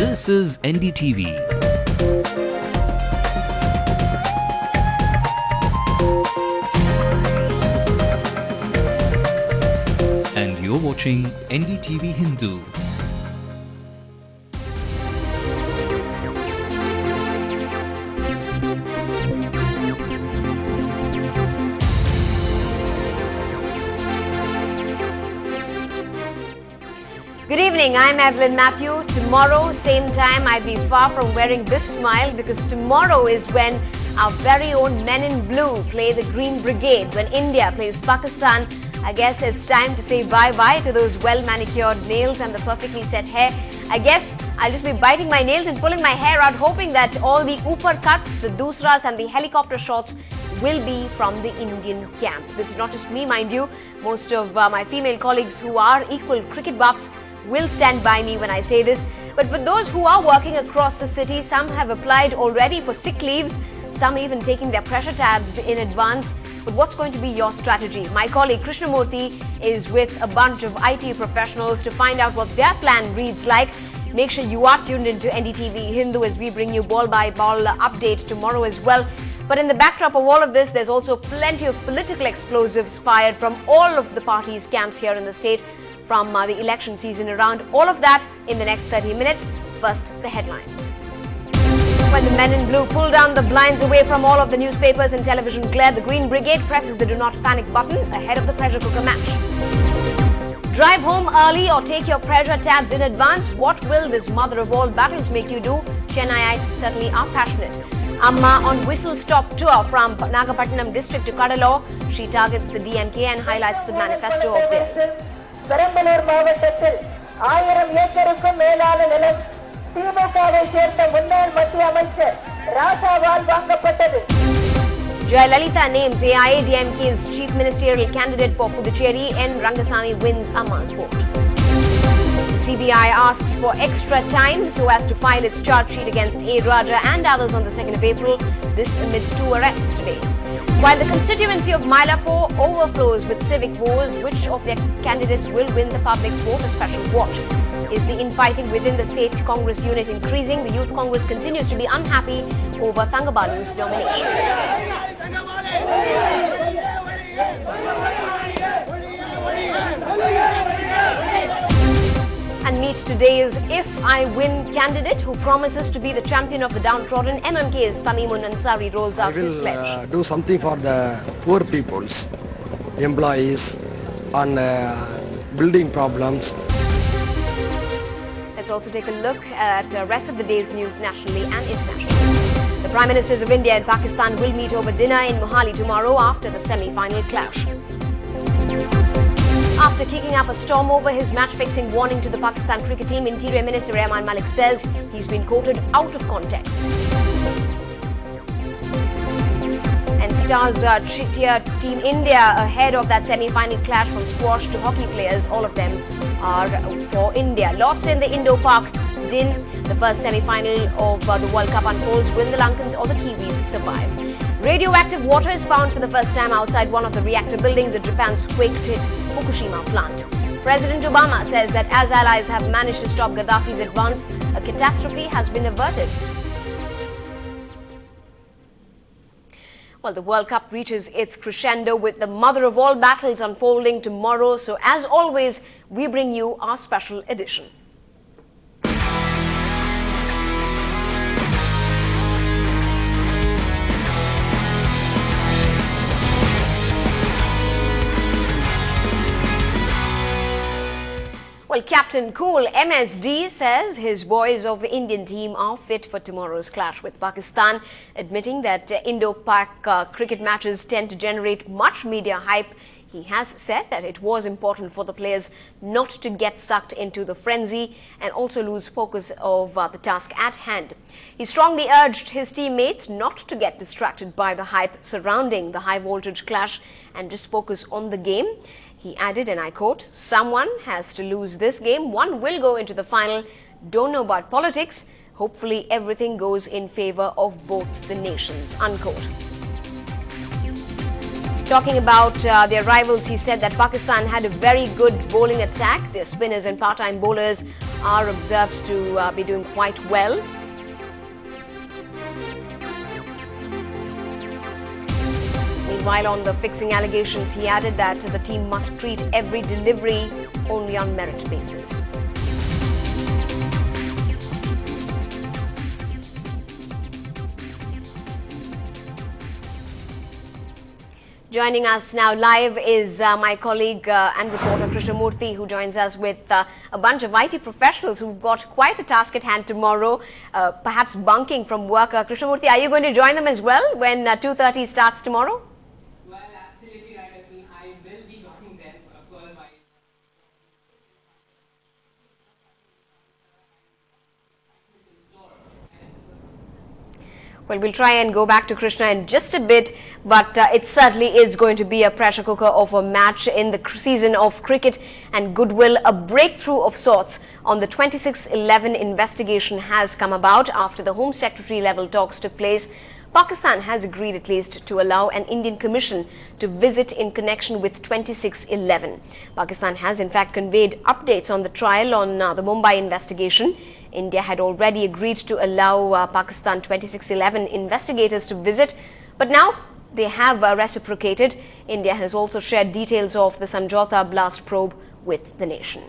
This is NDTV. And you're watching Ndtv-Hindu. Good evening, I'm Evelyn Matthew. Tomorrow, same time, I'll be far from wearing this smile because tomorrow is when our very own men in blue play the Green Brigade. When India plays Pakistan, I guess it's time to say bye-bye to those well-manicured nails and the perfectly set hair. I guess I'll just be biting my nails and pulling my hair out, hoping that all the upar cuts, the dusras and the helicopter shots will be from the Indian camp. This is not just me, mind you. Most of my female colleagues who are equal cricket buffs will stand by me when I say this. But for those who are working across the city, some have applied already for sick leaves, some even taking their pressure tabs in advance. But what's going to be your strategy? My colleague Krishnamurthy is with a bunch of IT professionals to find out what their plan reads like. Make sure you are tuned into Ndtv-Hindu as we bring you ball-by-ball update tomorrow as well. But in the backdrop of all of this, there's also plenty of political explosives fired from all of the parties' camps here in the state from the election season around. All of that in the next 30 minutes. First, the headlines. When the men in blue pull down the blinds away from all of the newspapers and television glare, the Green Brigade presses the do not panic button ahead of the pressure cooker match. Drive home early or take your pressure tabs in advance. What will this mother of all battles make you do? Chennaiites certainly are passionate. Amma on whistle-stop tour from Nagapattinam district to Kadalur. She targets the DMK and highlights the manifesto of theirs. Perambalur மாவட்டத்தில் 1000 ஏக்கருக்கும் மேலான நிலம் திமுகவை சேர்ந்த முன்னாள் மத்திய அமைச்சர் ராசாவால் வாங்கப்பட்டது. Jayalalitha names AIADMK's chief ministerial candidate for Puducherry. N. Rangasamy wins Amma's vote. CBI asks for extra time so as to file its charge sheet against A. Raja and others on the 2nd of April. This amidst 2 arrests today. While the constituency of Mylapore overflows with civic woes, which of their candidates will win the public's vote? A special watch. Is the infighting within the state Congress unit increasing? The Youth Congress continues to be unhappy over Thangabalu's nomination. And meet today's If I Win candidate who promises to be the champion of the downtrodden. MMK's Tamimun Ansari rolls out his pledge. I will do something for the poor peoples, employees, on building problems. Let's also take a look at the rest of the day's news nationally and internationally. The Prime Ministers of India and Pakistan will meet over dinner in Mohali tomorrow after the semi-final clash. After kicking up a storm over his match-fixing warning to the Pakistan cricket team, Interior Minister Rahman Malik says he's been quoted out of context. And stars cheer Team India ahead of that semi-final clash from squash to hockey players. All of them are for India. Lost in the Indo-Pak din, the first semi-final of the World Cup unfolds. Will the Lankans or the Kiwis survive? Radioactive water is found for the first time outside one of the reactor buildings at Japan's quake-hit Fukushima plant. President Obama says that as allies have managed to stop Gaddafi's advance, a catastrophe has been averted. Well, the World Cup reaches its crescendo with the mother of all battles unfolding tomorrow. So as always, we bring you our special edition. Well, Captain Cool MSD says his boys of the Indian team are fit for tomorrow's clash with Pakistan, admitting that Indo-Pak cricket matches tend to generate much media hype. He has said that it was important for the players not to get sucked into the frenzy and also lose focus of the task at hand. He strongly urged his teammates not to get distracted by the hype surrounding the high-voltage clash and just focus on the game. He added, and I quote, "Someone has to lose this game. One will go into the final. Don't know about politics. Hopefully everything goes in favor of both the nations," unquote. Talking about their rivals, he said that Pakistan had a very good bowling attack. Their spinners and part-time bowlers are observed to be doing quite well. Meanwhile, on the fixing allegations, he added that the team must treat every delivery only on merit basis. Joining us now live is my colleague and reporter Krishnamurthy, who joins us with a bunch of IT professionals who've got quite a task at hand tomorrow, perhaps bunking from work. Krishnamurthy, are you going to join them as well when 2:30 starts tomorrow? Well, absolutely right. I will be joining them, of course. Well, we'll try and go back to Krishna in just a bit, but it certainly is going to be a pressure cooker of a match in the season of cricket and goodwill. A breakthrough of sorts on the 26/11 investigation has come about after the Home Secretary level talks took place. Pakistan has agreed at least to allow an Indian commission to visit in connection with 26/11. Pakistan has in fact conveyed updates on the trial on the Mumbai investigation. India had already agreed to allow Pakistan 26/11 investigators to visit, but now they have reciprocated. India has also shared details of the Samjhauta blast probe with the nation.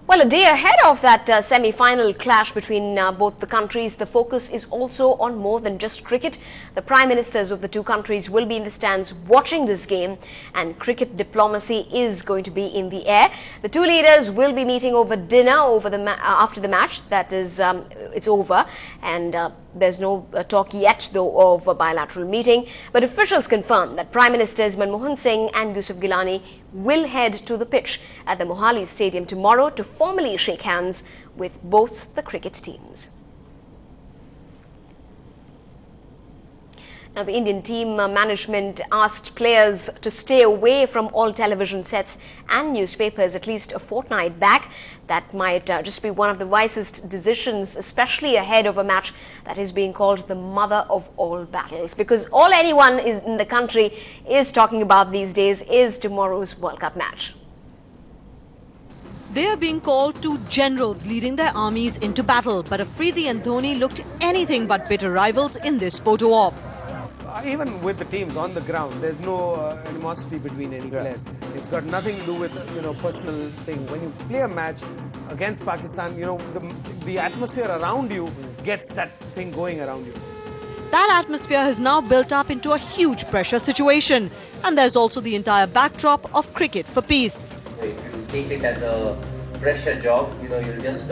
Well, a day ahead of that semi-final clash between both the countries, the focus is also on more than just cricket. The prime ministers of the two countries will be in the stands watching this game, and cricket diplomacy is going to be in the air. The two leaders will be meeting over dinner over the after the match. That is, it's over, and there's no talk yet, though, of a bilateral meeting. But officials confirm that Prime Ministers Manmohan Singh and Yusuf Gilani will head to the pitch at the Mohali Stadium tomorrow to formally shake hands with both the cricket teams. Now, the Indian team management asked players to stay away from all television sets and newspapers at least a fortnight back. That might just be one of the wisest decisions, especially ahead of a match that is being called the mother of all battles, because all anyone in the country is talking about these days is tomorrow's World Cup match. They are being called two generals leading their armies into battle, but Afridi and Dhoni looked anything but bitter rivals in this photo op. Even with the teams on the ground, there's no animosity between any players. It's got nothing to do with personal thing. When you play a match against Pakistan, the atmosphere around you gets that thing going around you. That atmosphere has now built up into a huge pressure situation, and there's also the entire backdrop of cricket for peace. If you take it as a pressure job, you'll just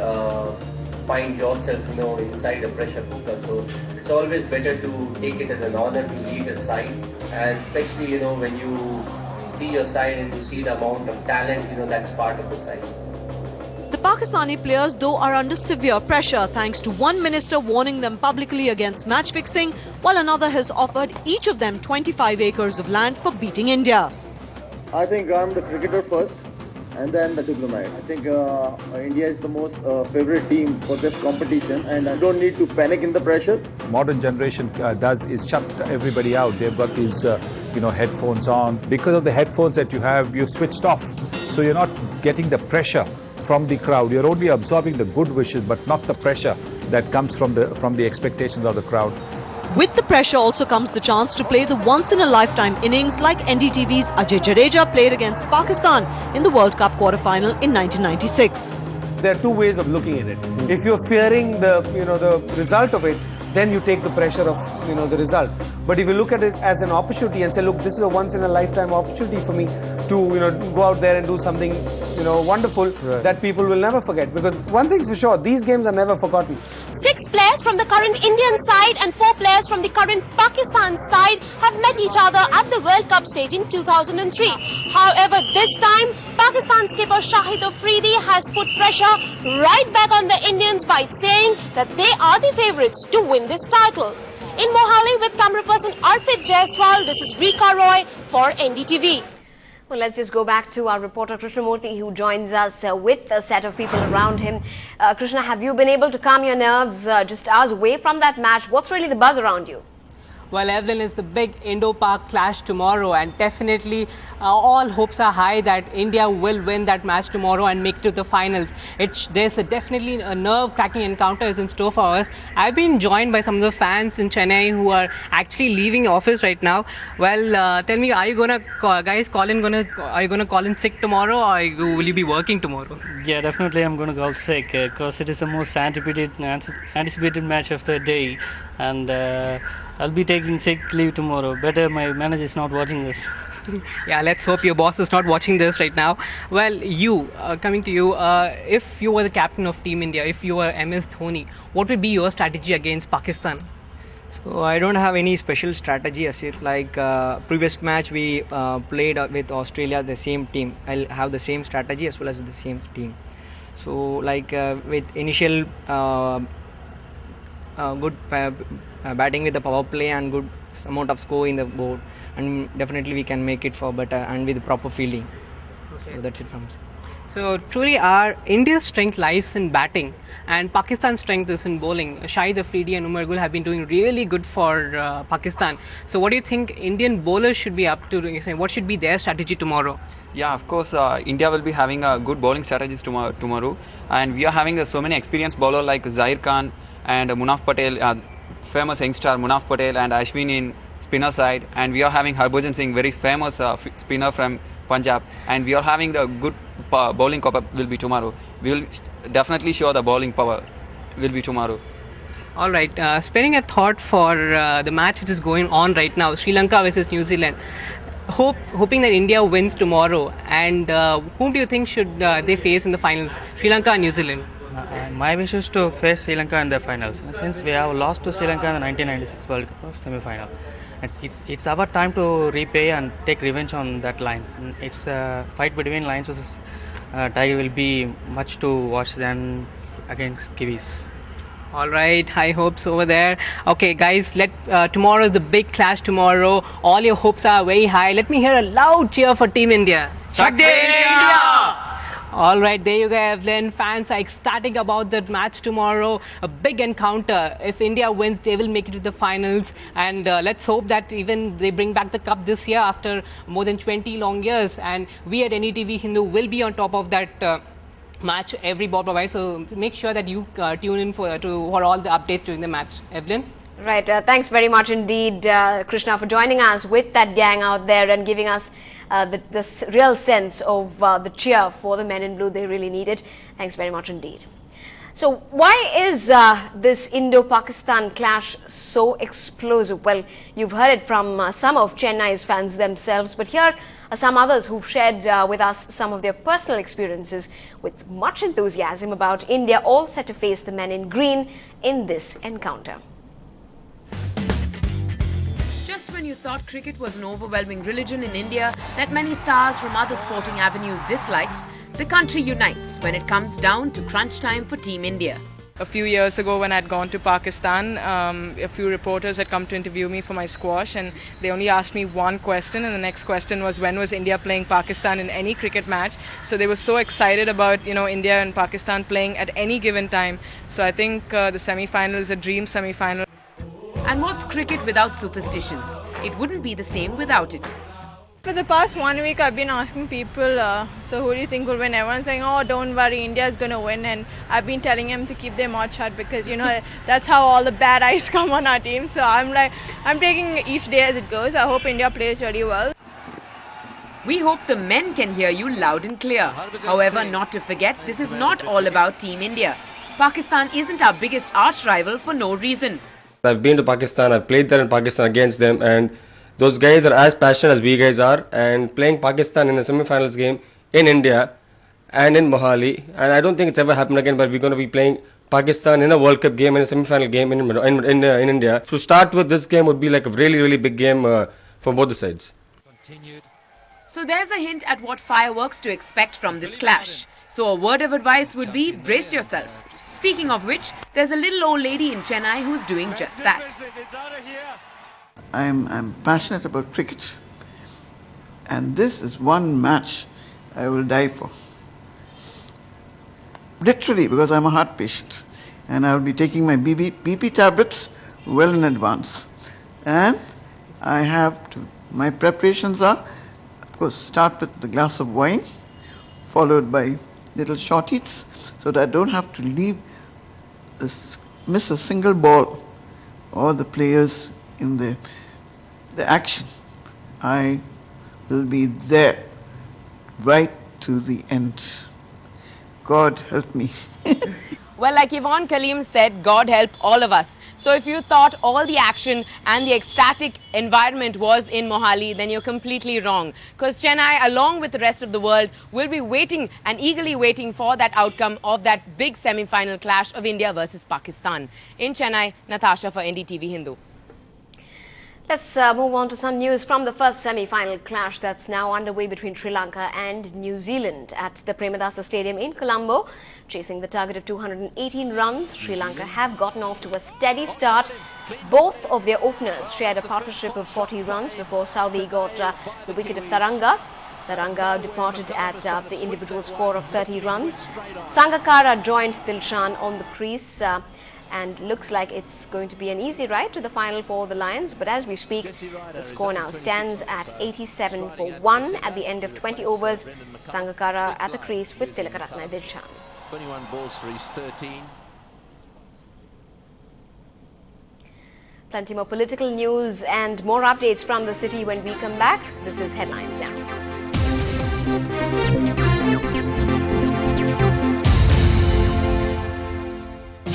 find yourself, inside a pressure cooker. So it's always better to take it as an honor to lead a side, and especially, when you see your side and you see the amount of talent, that's part of the side. The Pakistani players, though, are under severe pressure thanks to one minister warning them publicly against match fixing, while another has offered each of them 25 acres of land for beating India. I think I'm the cricketer first, and then the diplomat. I think India is the most favorite team for this competition, and I don't need to panic in the pressure. Modern generation is shut everybody out. They've got these headphones on. Because of the headphones that you have, you've switched off, so you're not getting the pressure from the crowd. You're only absorbing the good wishes, but not the pressure that comes from the expectations of the crowd. With the pressure also comes the chance to play the once-in-a-lifetime innings like NDTV's Ajay Jadeja played against Pakistan in the World Cup quarter-final in 1996. There are two ways of looking at it. If you're fearing the result of it, then you take the pressure of the result. But if you look at it as an opportunity and say, look, this is a once-in-a-lifetime opportunity for me to go out there and do something wonderful that people will never forget. Because one thing's for sure, these games are never forgotten. 6 players from the current Indian side and 4 players from the current Pakistan side have met each other at the World Cup stage in 2003. However, this time, Pakistan skipper Shahid Afridi has put pressure right back on the Indians by saying that they are the favourites to win this title. In Mohali with camera person Arpit Jaiswal, this is Rika Roy for NDTV. Well, let's just go back to our reporter Krishnamurthy, who joins us with a set of people around him. Krishna, have you been able to calm your nerves just hours away from that match? What's really the buzz around you? Well, Evelyn, it's the big Indo-Pak clash tomorrow, and definitely all hopes are high that India will win that match tomorrow and make it to the finals. There's definitely a nerve-cracking encounter is in store for us. I've been joined by some of the fans in Chennai who are actually leaving office right now. Well, tell me, are you gonna call in sick tomorrow, or will you be working tomorrow? Yeah, definitely I'm going to call sick because it is the most anticipated match of the day, and I'll be taking sick leave tomorrow. Better my manager is not watching this. Yeah, let's hope your boss is not watching this right now. Well, coming to you, if you were the captain of Team India, if you were MS Dhoni, what would be your strategy against Pakistan? So I don't have any special strategy as it like previous match we played with Australia, the same team. I'll have the same strategy as well as with the same team. So like with initial good batting with the power play and good amount of score in the board, and definitely we can make it for better and with proper fielding. Okay. So that's it from me. So truly our India's strength lies in batting and Pakistan's strength is in bowling. Shahid Afridi and Umar Gul have been doing really good for Pakistan. So what do you think Indian bowlers should be up to? What should be their strategy tomorrow? Yeah, of course, India will be having a good bowling strategies tomorrow, and we are having so many experienced bowlers like Zair Khan and Munaf Patel, famous youngster Munaf Patel and Ashwin in spinner side, and we are having Harbhajan Singh, very famous spinner from Punjab, and we are having the good bowling power will be tomorrow. We will definitely show the bowling power will be tomorrow. All right, spinning a thought for the match which is going on right now, Sri Lanka versus New Zealand. Hoping that India wins tomorrow, and whom do you think should they face in the finals, Sri Lanka or New Zealand? My wish is to face Sri Lanka in the finals, since we have lost to Sri Lanka in the 1996 World Cup semi-final. It's our time to repay and take revenge on that lines. It's a fight between Lions versus Tiger will be much to watch than against Kiwis. All right, high hopes over there. Okay, guys, tomorrow is the big clash tomorrow. All your hopes are very high. Let me hear a loud cheer for Team India. Chak de India! All right, there you go, Evelyn. Fans are ecstatic about that match tomorrow. A big encounter. If India wins, they will make it to the finals. And let's hope that even they bring back the cup this year after more than 20 long years. And we at Ndtv-Hindu will be on top of that match every ball provides. So make sure that you tune in for all the updates during the match. Evelyn? Right. Thanks very much indeed, Krishna, for joining us with that gang out there and giving us this real sense of the cheer for the men in blue. They really need it. Thanks very much indeed. So why is this Indo-Pakistan clash so explosive? Well, you've heard it from some of Chennai's fans themselves, but here are some others who've shared with us some of their personal experiences with much enthusiasm about India all set to face the men in green in this encounter. Just when you thought cricket was an overwhelming religion in India that many stars from other sporting avenues disliked, the country unites when it comes down to crunch time for Team India. A few years ago when I'd gone to Pakistan, a few reporters had come to interview me for my squash, and they only asked me one question, and the next question was when was India playing Pakistan in any cricket match. So they were so excited about India and Pakistan playing at any given time. So I think the semi-final is a dream semi-final. And what's cricket without superstitions? It wouldn't be the same without it. For the past 1 week, I've been asking people, so who do you think will win? Everyone's saying, oh, don't worry, India is going to win. And I've been telling them to keep their mouth shut because, that's how all the bad eyes come on our team. So I'm taking each day as it goes. I hope India plays really well. We hope the men can hear you loud and clear. However, not to forget, this is not all about Team India. Pakistan isn't our biggest arch rival for no reason. I've been to Pakistan, I've played there in Pakistan against them, and those guys are as passionate as we guys are, and playing Pakistan in a semi-finals game in India and in Mohali, and I don't think it's ever happened again, but we're going to be playing Pakistan in a World Cup game, in a semi-final game in India. To start with, this game would be like a really, really big game for both the sides. So there's a hint at what fireworks to expect from this clash. So a word of advice would be, brace yourself. Speaking of which, there's a little old lady in Chennai who's doing just that. I'm passionate about cricket, and this is one match I will die for. Literally, because I'm a heart patient, and I will be taking my BP tablets well in advance. And I have to, my preparations are, of course, start with the glass of wine, followed by little short eats, so that I don't have to miss a single ball or the players in the action. I will be there right to the end. God help me. Well, like Yvonne Kaleem said, God help all of us. So if you thought all the action and the ecstatic environment was in Mohali, then you're completely wrong. Because Chennai, along with the rest of the world, will be waiting and eagerly waiting for that outcome of that big semi-final clash of India versus Pakistan. In Chennai, Natasha for NDTV Hindu. Let's move on to some news from the first semi-final clash that's now underway between Sri Lanka and New Zealand at the Premadasa Stadium in Colombo. Chasing the target of 218 runs, Sri Lanka have gotten off to a steady start. Both of their openers shared a partnership of 40 runs before Saudi got the wicket of Tharanga. Tharanga departed at the individual score of 30 runs. Sangakkara joined Dilshan on the crease. And looks like it's going to be an easy ride to the final for the Lions. But as we speak, the score now stands at 87 for 1 at the end of 20 overs. Sangakkara at the crease with Tilakaratne Dilshan. 21 balls for his 13. Plenty more political news and more updates from the city when we come back. This is Headlines Now.